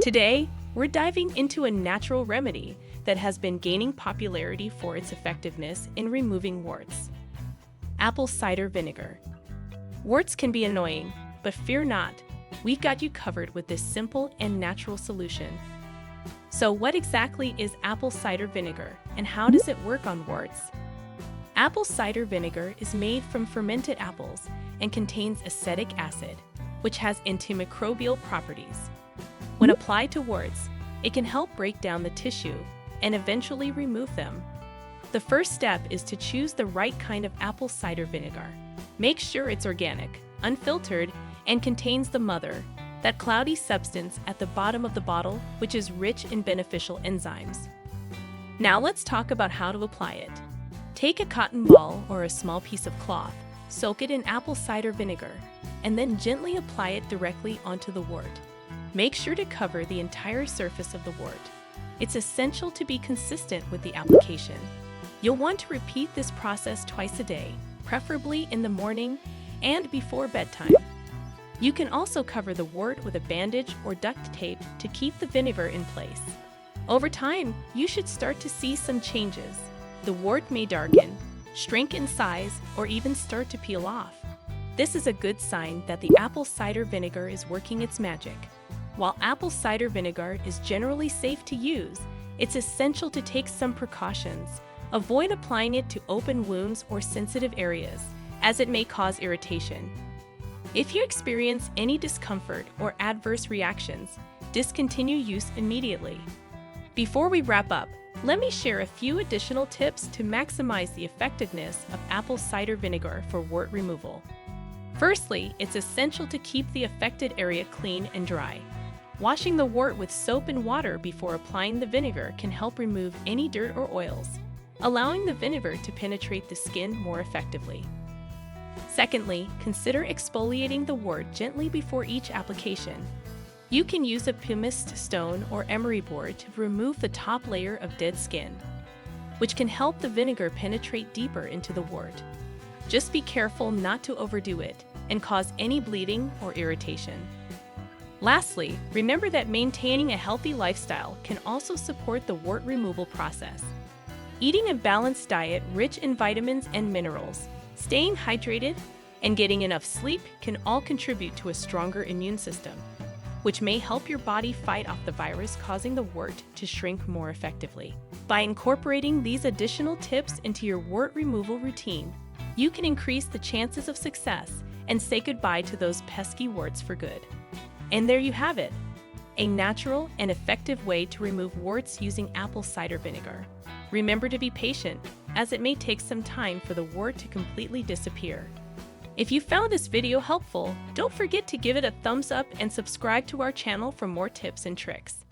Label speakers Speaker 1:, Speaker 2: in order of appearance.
Speaker 1: Today, we're diving into a natural remedy that has been gaining popularity for its effectiveness in removing warts. Apple cider vinegar. Warts can be annoying, but fear not, we've got you covered with this simple and natural solution. So what exactly is apple cider vinegar, and how does it work on warts? Apple cider vinegar is made from fermented apples and contains acetic acid, which has antimicrobial properties. When applied to warts, it can help break down the tissue and eventually remove them. The first step is to choose the right kind of apple cider vinegar. Make sure it's organic, unfiltered, and contains the mother, that cloudy substance at the bottom of the bottle, which is rich in beneficial enzymes. Now let's talk about how to apply it. Take a cotton ball or a small piece of cloth, soak it in apple cider vinegar, and then gently apply it directly onto the wart. Make sure to cover the entire surface of the wart. It's essential to be consistent with the application. You'll want to repeat this process twice a day, preferably in the morning and before bedtime. You can also cover the wart with a bandage or duct tape to keep the vinegar in place. Over time, you should start to see some changes. The wart may darken, shrink in size, or even start to peel off. This is a good sign that the apple cider vinegar is working its magic. While apple cider vinegar is generally safe to use, it's essential to take some precautions. Avoid applying it to open wounds or sensitive areas, as it may cause irritation. If you experience any discomfort or adverse reactions, discontinue use immediately. Before we wrap up, let me share a few additional tips to maximize the effectiveness of apple cider vinegar for wart removal. Firstly, it's essential to keep the affected area clean and dry. Washing the wart with soap and water before applying the vinegar can help remove any dirt or oils, allowing the vinegar to penetrate the skin more effectively. Secondly, consider exfoliating the wart gently before each application. You can use a pumice stone or emery board to remove the top layer of dead skin, which can help the vinegar penetrate deeper into the wart. Just be careful not to overdo it and cause any bleeding or irritation. Lastly, remember that maintaining a healthy lifestyle can also support the wart removal process. Eating a balanced diet rich in vitamins and minerals, staying hydrated, and getting enough sleep can all contribute to a stronger immune system, which may help your body fight off the virus causing the wart to shrink more effectively. By incorporating these additional tips into your wart removal routine, you can increase the chances of success and say goodbye to those pesky warts for good. And there you have it, a natural and effective way to remove warts using apple cider vinegar. Remember to be patient, as it may take some time for the wart to completely disappear. If you found this video helpful, don't forget to give it a thumbs up and subscribe to our channel for more tips and tricks.